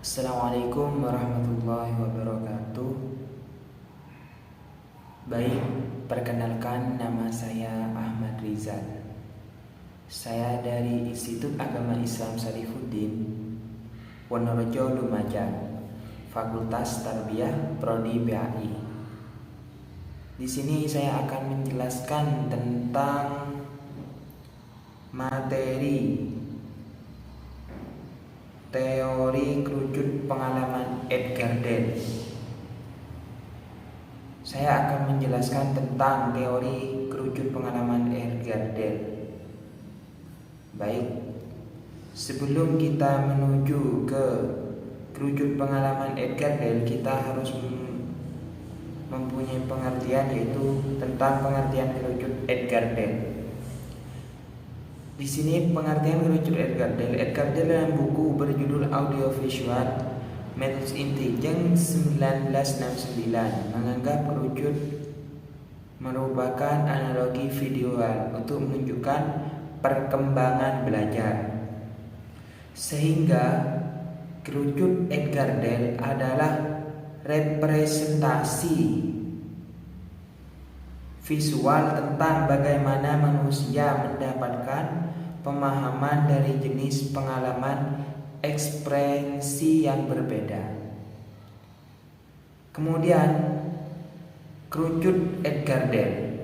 Assalamualaikum warahmatullahi wabarakatuh. Baik, perkenalkan nama saya Ahmad Rizal. Saya dari Institut Agama Islam Sarifuddin, Wonorejo, Lumajang, Fakultas Tarbiyah Prodi PAI. Di sini saya akan menjelaskan tentang materi teori kerucut pengalaman Edgar Dale. Saya akan menjelaskan tentang teori kerucut pengalaman Edgar Dale. Baik, sebelum kita menuju ke kerucut pengalaman Edgar Dale, kita harus mempunyai pengertian, yaitu tentang pengertian kerucut Edgar Dale. Di sini pengertian kerucut Edgar Dale. Edgar Dale dalam buku berjudul Audiovisual Methods Intelligent 1969 menganggap kerucut merupakan analogi visual untuk menunjukkan perkembangan belajar. Sehingga kerucut Edgar Dale adalah representasi visual tentang bagaimana manusia mendapatkan pemahaman dari jenis pengalaman ekspresi yang berbeda. Kemudian kerucut Edgar Dale.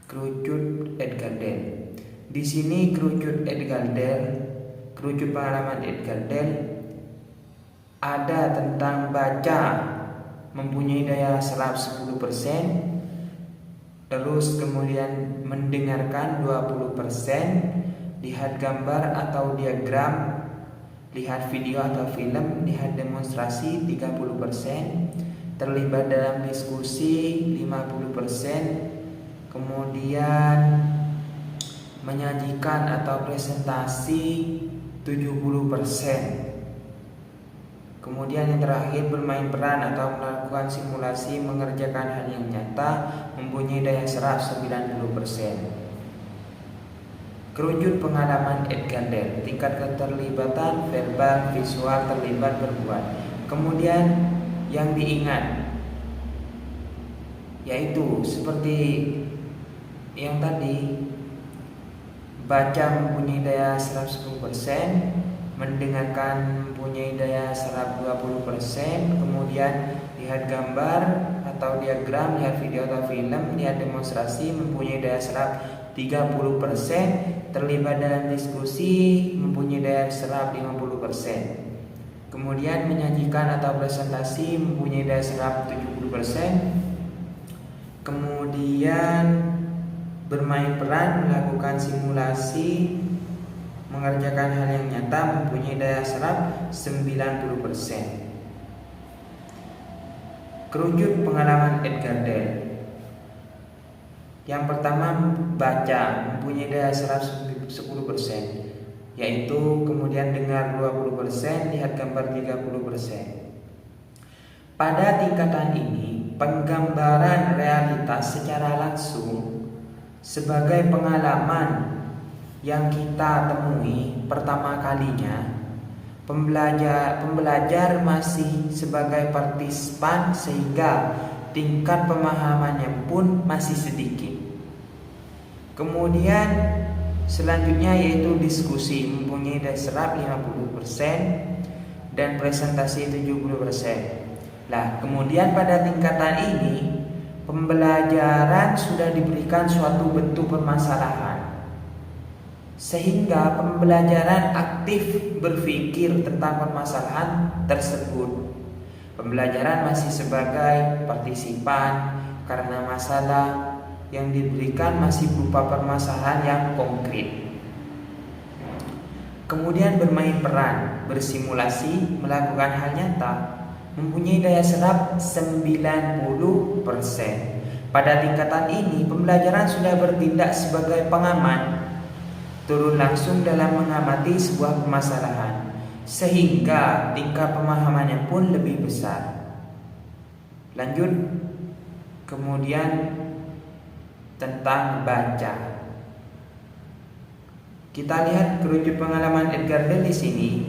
Kerucut Edgar Dale. Di sini kerucut pengalaman Edgar Dale ada tentang baca mempunyai daya serap 10%, terus kemudian mendengarkan 20%, lihat gambar atau diagram, lihat video atau film, lihat demonstrasi 30%, terlibat dalam diskusi 50%, kemudian menyajikan atau presentasi 70%. Kemudian yang terakhir, bermain peran atau melakukan simulasi mengerjakan hal yang nyata mempunyai daya serap 90%. Kerucut pengalaman Edgar Dale, tingkat keterlibatan verbal, visual, terlibat, berbuat. Kemudian yang diingat yaitu seperti yang tadi, baca mempunyai daya serap 10%, mendengarkan mempunyai daya serap 20%, kemudian lihat gambar atau diagram, lihat video atau film, lihat demonstrasi mempunyai daya serap 30%, terlibat dalam diskusi mempunyai daya serap 50%. Kemudian menyajikan atau presentasi mempunyai daya serap 70%. Kemudian bermain peran, melakukan simulasi, mengerjakan hal yang nyata mempunyai daya serap 90%. Kerucut pengalaman Edgar Dale. Yang pertama, baca mempunyai daya serap 10%, yaitu kemudian dengar 20%, lihat gambar 30%. Pada tingkatan ini, penggambaran realitas secara langsung sebagai pengalaman yang kita temui pertama kalinya, pembelajar masih sebagai partisipan, sehingga tingkat pemahamannya pun masih sedikit. Kemudian selanjutnya yaitu diskusi mempunyai daya serap 50% dan presentasi 70%. Nah, kemudian pada tingkatan ini pembelajaran sudah diberikan suatu bentuk permasalahan, sehingga pembelajaran aktif berpikir tentang permasalahan tersebut. Pembelajaran masih sebagai partisipan karena masalah yang diberikan masih berupa permasalahan yang konkret. Kemudian bermain peran, bersimulasi, melakukan hal nyata mempunyai daya serap 90%. Pada tingkatan ini pembelajaran sudah bertindak sebagai pengamat, turun langsung dalam mengamati sebuah permasalahan, sehingga tingkat pemahamannya pun lebih besar. Lanjut, kemudian tentang baca. Kita lihat kerucut pengalaman Edgar Dale di sini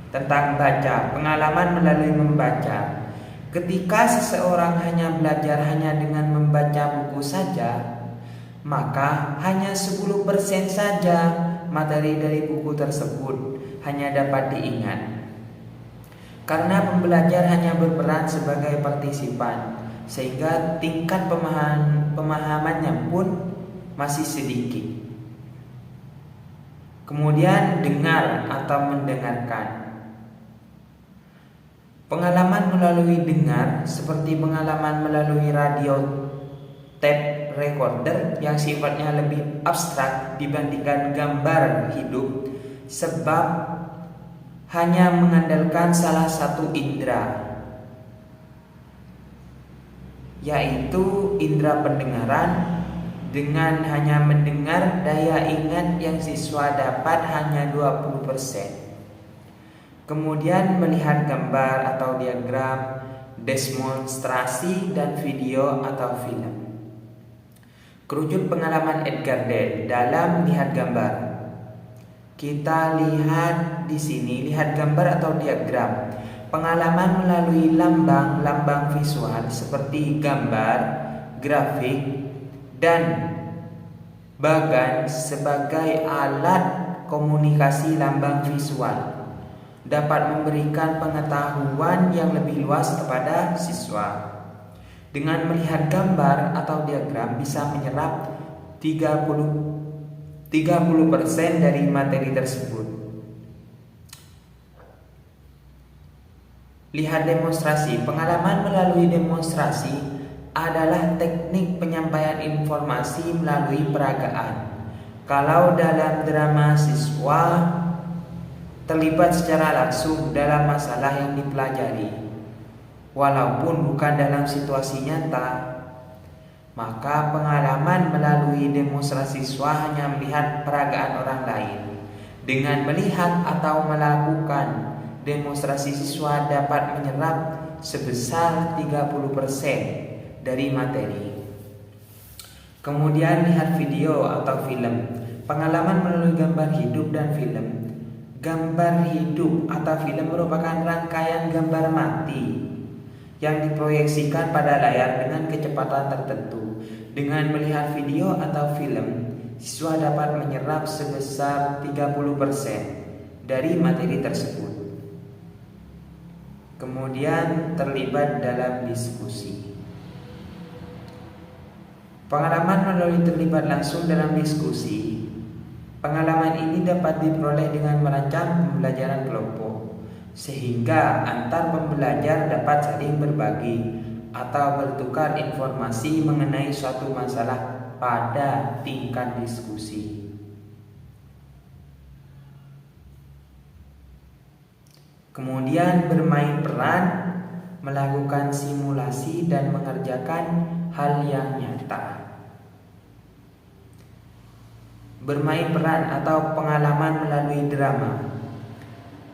tentang baca, pengalaman melalui membaca. Ketika seseorang hanya belajar hanya dengan membaca buku saja, maka hanya 10% saja materi dari buku tersebut hanya dapat diingat. Karena pembelajar hanya berperan sebagai partisipan, sehingga tingkat pemahamannya pun masih sedikit. Kemudian dengar atau mendengarkan. Pengalaman melalui dengar seperti pengalaman melalui radio tape recorder yang sifatnya lebih abstrak dibandingkan gambar hidup, sebab hanya mengandalkan salah satu indera, yaitu indera pendengaran. Dengan hanya mendengar, daya ingat yang siswa dapat hanya 20%. Kemudian melihat gambar atau diagram, demonstrasi, dan video atau film. Kerucut pengalaman Edgar Dale dalam lihat gambar. Kita lihat di sini, lihat gambar atau diagram. Pengalaman melalui lambang visual seperti gambar, grafik, dan bagan sebagai alat komunikasi lambang visual dapat memberikan pengetahuan yang lebih luas kepada siswa. Dengan melihat gambar atau diagram bisa menyerap 30% dari materi tersebut. Lihat demonstrasi. Pengalaman melalui demonstrasi adalah teknik penyampaian informasi melalui peragaan. Kalau dalam drama, siswa terlibat secara langsung dalam masalah yang dipelajari, walaupun bukan dalam situasi nyata, maka pengalaman melalui demonstrasi siswa hanya melihat peragaan orang lain. Dengan melihat atau melakukan demonstrasi, siswa dapat menyerap sebesar 30% dari materi. Kemudian lihat video atau film. Pengalaman melalui gambar hidup dan film. Gambar hidup atau film merupakan rangkaian gambar mati yang diproyeksikan pada layar dengan kecepatan tertentu. Dengan melihat video atau film, siswa dapat menyerap sebesar 30% dari materi tersebut. Kemudian terlibat dalam diskusi. Pengalaman melalui terlibat langsung dalam diskusi. Pengalaman ini dapat diperoleh dengan merancang pembelajaran kelompok, sehingga antar pembelajar dapat saling berbagi atau bertukar informasi mengenai suatu masalah pada tingkat diskusi. Kemudian bermain peran, melakukan simulasi dan mengerjakan hal yang nyata. Bermain peran atau pengalaman melalui drama.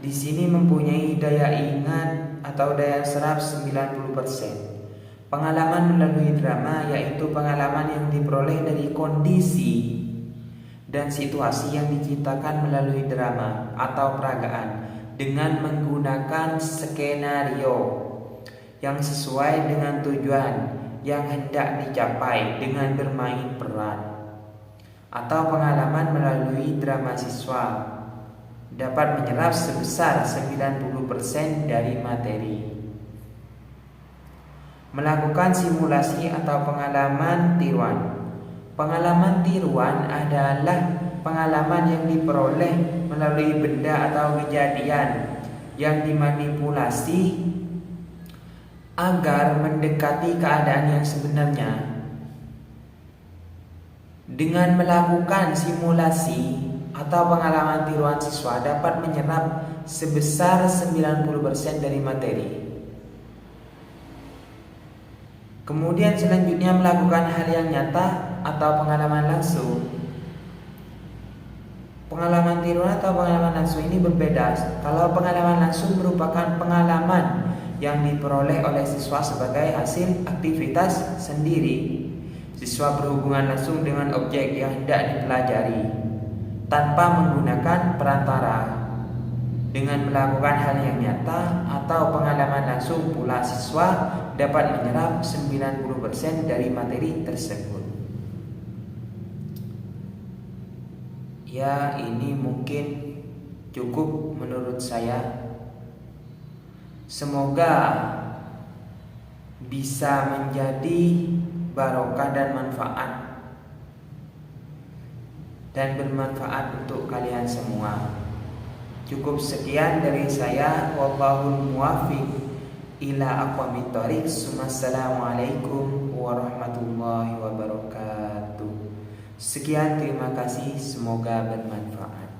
Di sini mempunyai daya ingat atau daya serap 90%. Pengalaman melalui drama yaitu pengalaman yang diperoleh dari kondisi dan situasi yang diciptakan melalui drama atau peragaan dengan menggunakan skenario yang sesuai dengan tujuan yang hendak dicapai dengan bermain peran. Atau pengalaman melalui drama, siswa dapat menyerap sebesar 90% dari materi. Melakukan simulasi atau pengalaman tiruan. Pengalaman tiruan adalah pengalaman yang diperoleh melalui benda atau kejadian yang dimanipulasi agar mendekati keadaan yang sebenarnya. Dengan melakukan simulasi atau pengalaman tiruan, siswa dapat menyerap sebesar 90% dari materi. Kemudian selanjutnya melakukan hal yang nyata atau pengalaman langsung. Pengalaman tiruan atau pengalaman langsung ini berbeda. Kalau pengalaman langsung merupakan pengalaman yang diperoleh oleh siswa sebagai hasil aktivitas sendiri. Siswa berhubungan langsung dengan objek yang hendak dipelajari. tanpa menggunakan perantara. Dengan melakukan hal yang nyata atau pengalaman langsung pula siswa dapat menyerap 90% dari materi tersebut. Ya, ini mungkin cukup menurut saya. Semoga bisa menjadi barokah dan manfaat dan bermanfaat untuk kalian semua. Cukup sekian dari saya. Wallahul muwaffiq ila aqwamit thoriq. Assalamualaikum warahmatullahi wabarakatuh. Sekian, terima kasih, semoga bermanfaat.